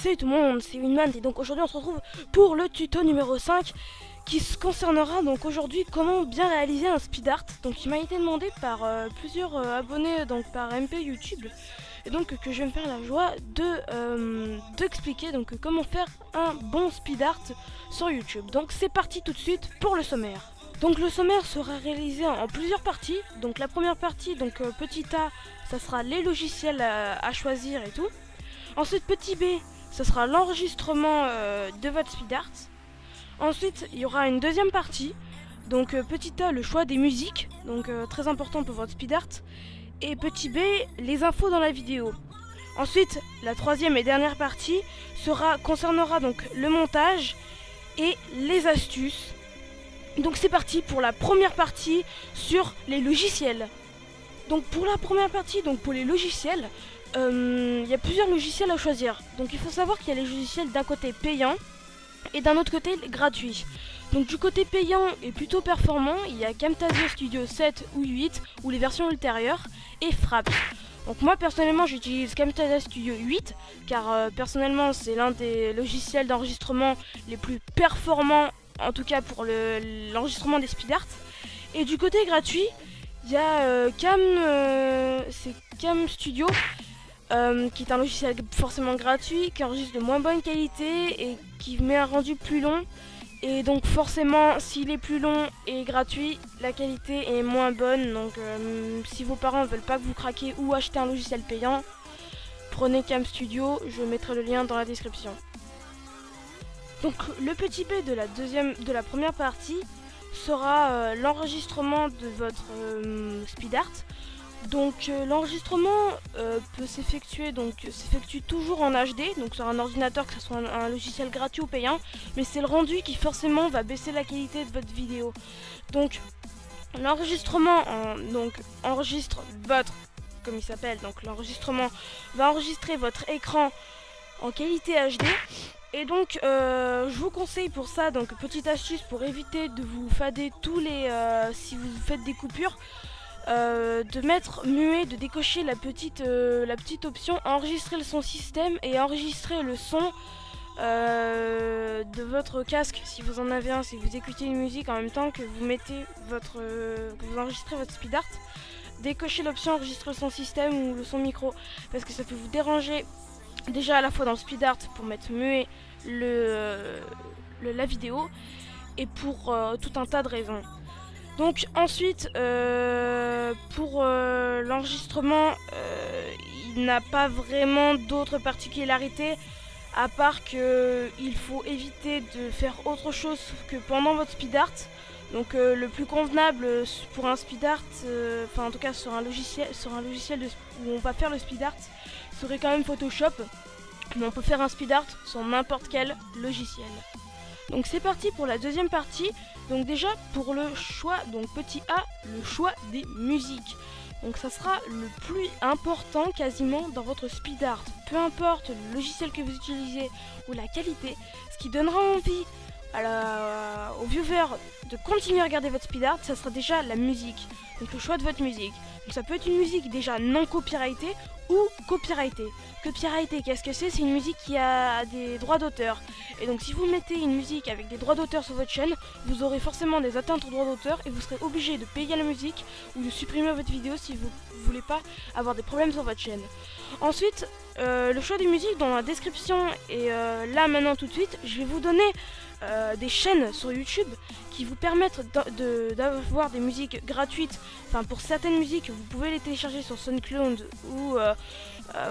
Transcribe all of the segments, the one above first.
Salut tout le monde, c'est Winman et donc aujourd'hui on se retrouve pour le tuto numéro 5 qui se concernera donc aujourd'hui comment bien réaliser un speed art. Donc il m'a été demandé par plusieurs abonnés donc par MP YouTube et donc que je vais me faire la joie d'expliquer donc comment faire un bon speed art sur YouTube. Donc c'est parti tout de suite pour le sommaire. Donc le sommaire sera réalisé en plusieurs parties. Donc la première partie, donc petit A, ça sera les logiciels à choisir et tout. Ensuite petit B, ce sera l'enregistrement de votre speed art. Ensuite il y aura une deuxième partie. Donc petit A, le choix des musiques, donc très important pour votre speed art. Et petit B, les infos dans la vidéo. Ensuite la troisième et dernière partie concernera donc le montage et les astuces. Donc c'est parti pour la première partie sur les logiciels. Donc pour la première partie, donc pour les logiciels, il y a plusieurs logiciels à choisir. Donc il faut savoir qu'il y a les logiciels d'un côté payant et d'un autre côté gratuit. Donc du côté payant et plutôt performant, il y a Camtasia Studio 7 ou 8 ou les versions ultérieures et Fraps. Donc moi personnellement j'utilise Camtasia Studio 8 car personnellement c'est l'un des logiciels d'enregistrement les plus performants, en tout cas pour l'enregistrement des speed art. Et du côté gratuit, il y a Cam Studio, qui est un logiciel forcément gratuit, qui enregistre de moins bonne qualité et qui met un rendu plus long. Et donc forcément, s'il est plus long et gratuit, la qualité est moins bonne. Donc si vos parents ne veulent pas que vous craquiez ou achetez un logiciel payant, prenez Cam Studio, je mettrai le lien dans la description. Donc le petit B de la première partie sera l'enregistrement de votre speed art. Donc l'enregistrement s'effectue toujours en HD, donc sur un ordinateur, que ce soit un logiciel gratuit ou payant, mais c'est le rendu qui forcément va baisser la qualité de votre vidéo. Donc l'enregistrement enregistre votre, comme il s'appelle, donc l'enregistrement va enregistrer votre écran en qualité HD. Et donc je vous conseille pour ça, donc petite astuce pour éviter de vous fader si vous faites des coupures, de mettre muet, de décocher la petite option enregistrer le son système et enregistrer le son de votre casque si vous en avez un, si vous écoutez une musique en même temps que vous que vous enregistrez votre speed art. Décochez l'option enregistrer le son système ou le son micro parce que ça peut vous déranger déjà à la fois dans le speed art pour mettre muet la vidéo et pour tout un tas de raisons. Donc ensuite pour l'enregistrement, il n'a pas vraiment d'autres particularités à part que il faut éviter de faire autre chose que pendant votre speed art. Donc le plus convenable pour un speed art, enfin en tout cas sur un logiciel où on va faire le speed art, serait quand même Photoshop. Mais on peut faire un speed art sur n'importe quel logiciel. Donc c'est parti pour la deuxième partie. Donc déjà pour le choix, donc petit A, le choix des musiques. Donc ça sera le plus important quasiment dans votre speed art. Peu importe le logiciel que vous utilisez ou la qualité, ce qui donnera envie aux viewers de continuer à regarder votre speed art, ça sera déjà la musique. Donc le choix de votre musique. Donc ça peut être une musique déjà non copyrightée ou copyrightée. Copyrightée, qu'est-ce que c'est? C'est une musique qui a des droits d'auteur. Et donc si vous mettez une musique avec des droits d'auteur sur votre chaîne, vous aurez forcément des atteintes aux droits d'auteur et vous serez obligé de payer la musique ou de supprimer votre vidéo si vous ne voulez pas avoir des problèmes sur votre chaîne. Ensuite, le choix des musiques dans la description et là maintenant tout de suite, je vais vous donner des chaînes sur YouTube qui vous permettent d'avoir des musiques gratuites. Enfin pour certaines musiques vous pouvez les télécharger sur SoundCloud ou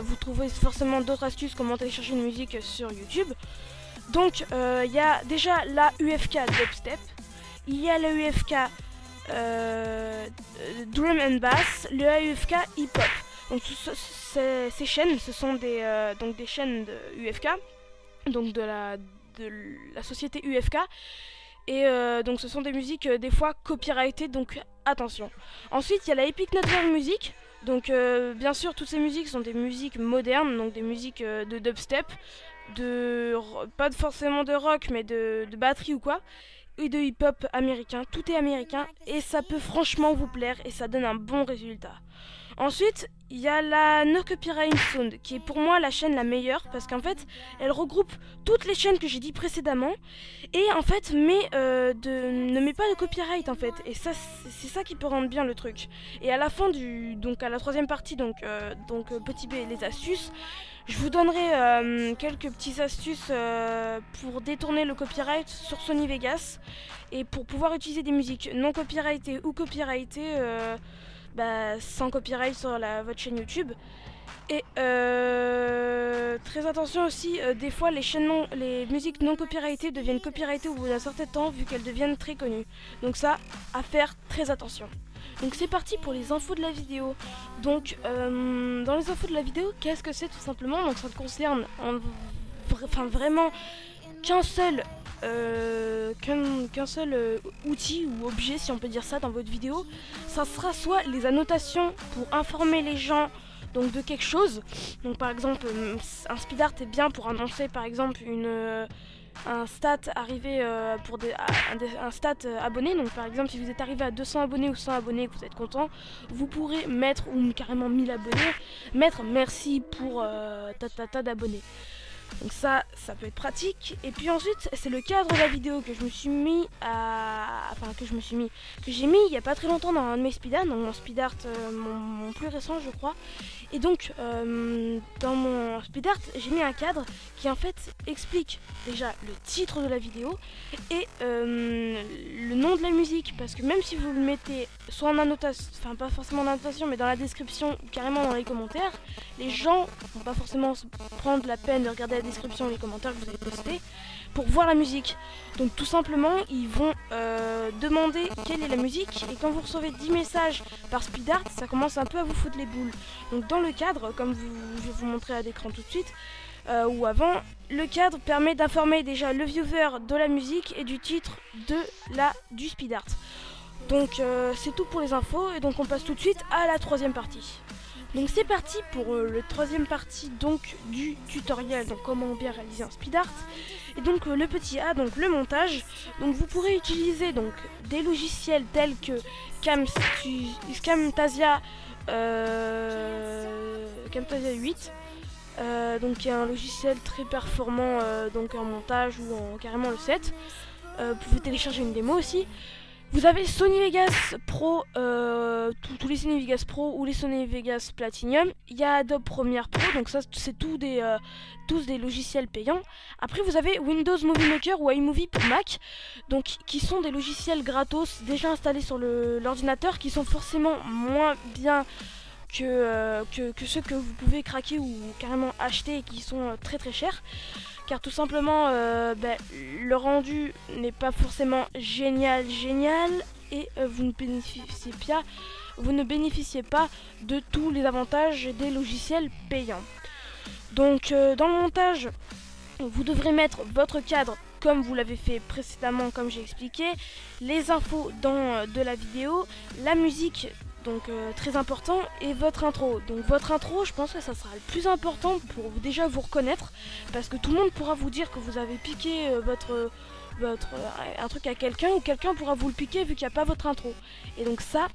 vous trouvez forcément d'autres astuces comment télécharger une musique sur YouTube. Donc il y a déjà la UFK Dubstep, il y a la UFK Drum and Bass, le UFK Hip Hop. Donc ces chaînes, ce sont des chaînes de UFK, donc de la société UFK. Et donc ce sont des musiques des fois copyrightées, donc attention. Ensuite il y a la Epic Network Music. Donc bien sûr toutes ces musiques sont des musiques modernes, donc des musiques de dubstep, pas forcément de rock mais de batterie ou quoi, et de hip hop américain. Tout est américain et ça peut franchement vous plaire et ça donne un bon résultat. Ensuite, il y a la No Copyright Sound, qui est pour moi la chaîne la meilleure, parce qu'en fait, elle regroupe toutes les chaînes que j'ai dit précédemment, et en fait, ne met pas de copyright en fait, et ça, c'est ça qui peut rendre bien le truc. Et à la fin donc à la troisième partie, petit B, les astuces, je vous donnerai quelques petites astuces pour détourner le copyright sur Sony Vegas, et pour pouvoir utiliser des musiques non copyrightées ou copyrightées, sans copyright sur votre chaîne YouTube. Et très attention aussi, des fois les musiques non copyrightées deviennent copyrightées au bout d'un certain temps vu qu'elles deviennent très connues. Donc ça, à faire très attention. Donc c'est parti pour les infos de la vidéo. Donc dans les infos de la vidéo, qu'est-ce que c'est tout simplement? Donc ça ne concerne vraiment qu'un seul outil ou objet, si on peut dire ça, dans votre vidéo. Ça sera soit les annotations pour informer les gens donc de quelque chose. Donc par exemple, un speed art est bien pour annoncer par exemple un stat arrivé un stat abonné. Donc par exemple, si vous êtes arrivé à 200 abonnés ou 100 abonnés et que vous êtes content, vous pourrez mettre, ou carrément 1000 abonnés, mettre merci pour d'abonnés. Donc ça peut être pratique. Et puis ensuite, c'est le cadre de la vidéo que j'ai mis il y a pas très longtemps dans un de mes speed art, dans mon speed art mon plus récent je crois. Et donc dans mon speed art, j'ai mis un cadre qui en fait explique déjà le titre de la vidéo et le nom de la musique, parce que même si vous le mettez soit en annotation, enfin pas forcément en annotation, mais dans la description ou carrément dans les commentaires, les gens vont pas forcément prendre la peine de regarder la description, les commentaires que vous avez postés pour voir la musique. Donc tout simplement, ils vont demander quelle est la musique, et quand vous recevez 10 messages par speed art, ça commence un peu à vous foutre les boules. Donc dans le cadre, comme je vais vous montrer à l'écran tout de suite, ou avant, le cadre permet d'informer déjà le viewer de la musique et du titre du speed art. Donc c'est tout pour les infos, et donc on passe tout de suite à la troisième partie. Donc c'est parti pour la troisième partie donc du tutoriel, donc comment bien réaliser un speed art. Et donc le petit A, donc le montage. Donc vous pourrez utiliser donc des logiciels tels que Camtasia 8, donc qui est un logiciel très performant donc en montage ou carrément le set. Vous pouvez télécharger une démo aussi. Vous avez Sony Vegas Pro, tous les Sony Vegas Pro ou les Sony Vegas Platinum. Il y a Adobe Premiere Pro, donc ça c'est tous des logiciels payants. Après vous avez Windows Movie Maker ou iMovie pour Mac, donc qui sont des logiciels gratos déjà installés sur l'ordinateur, qui sont forcément moins bien que ceux que vous pouvez craquer ou carrément acheter et qui sont très très chers. Car tout simplement, le rendu n'est pas forcément génial, et vous ne bénéficiez pas de tous les avantages des logiciels payants. Donc dans le montage, vous devrez mettre votre cadre comme vous l'avez fait précédemment, comme j'ai expliqué, les infos de la vidéo, la musique, donc très important, et votre intro. Donc votre intro, je pense que ça sera le plus important pour déjà vous reconnaître, parce que tout le monde pourra vous dire que vous avez piqué un truc à quelqu'un, ou quelqu'un pourra vous le piquer vu qu'il n'y a pas votre intro. Et donc ça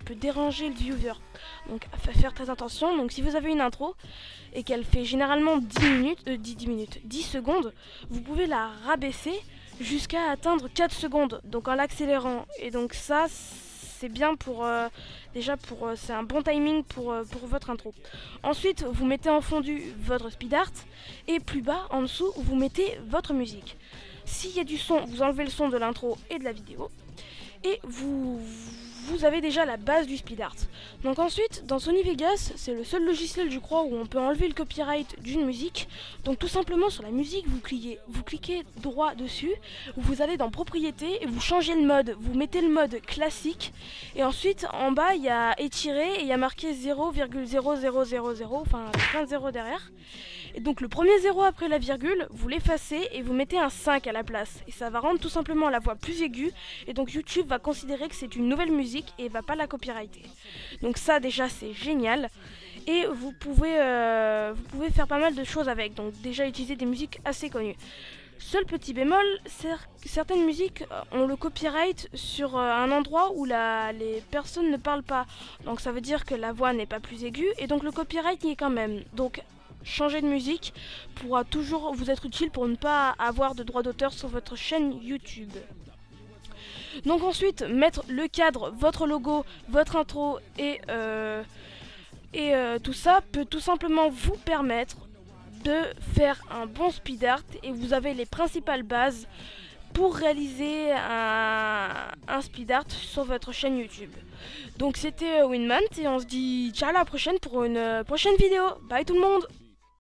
peut déranger le viewer. Donc faire très attention. Donc si vous avez une intro et qu'elle fait généralement 10 secondes, vous pouvez la rabaisser jusqu'à atteindre 4 secondes, donc en l'accélérant. Et donc ça c'est bien pour c'est un bon timing pour votre intro. Ensuite, vous mettez en fondu votre speed art, et plus bas en dessous vous mettez votre musique. S'il y a du son, vous enlevez le son de l'intro et de la vidéo, et vous avez déjà la base du speed art. Donc ensuite, dans Sony Vegas, c'est le seul logiciel je crois où on peut enlever le copyright d'une musique. Donc tout simplement sur la musique, vous cliquez droit dessus, vous allez dans propriétés et vous changez le mode. Vous mettez le mode classique, et ensuite en bas il y a étiré et il y a marqué 0,0000, enfin plein de zéros derrière. Et donc le premier 0 après la virgule, vous l'effacez et vous mettez un 5 à la place. Et ça va rendre tout simplement la voix plus aiguë, et donc YouTube va considérer que c'est une nouvelle musique et va pas la copyrighter. Donc ça déjà c'est génial, et vous pouvez faire pas mal de choses avec. Donc déjà utiliser des musiques assez connues. Seul petit bémol, certaines musiques ont le copyright sur un endroit où les personnes ne parlent pas. Donc ça veut dire que la voix n'est pas plus aiguë et donc le copyright y est quand même. Donc changer de musique pourra toujours vous être utile pour ne pas avoir de droit d'auteur sur votre chaîne YouTube. Donc ensuite, mettre le cadre, votre logo, votre intro et tout ça peut tout simplement vous permettre de faire un bon speed art et vous avez les principales bases pour réaliser un speed art sur votre chaîne YouTube. Donc c'était Winmant et on se dit ciao à la prochaine pour une prochaine vidéo. Bye tout le monde!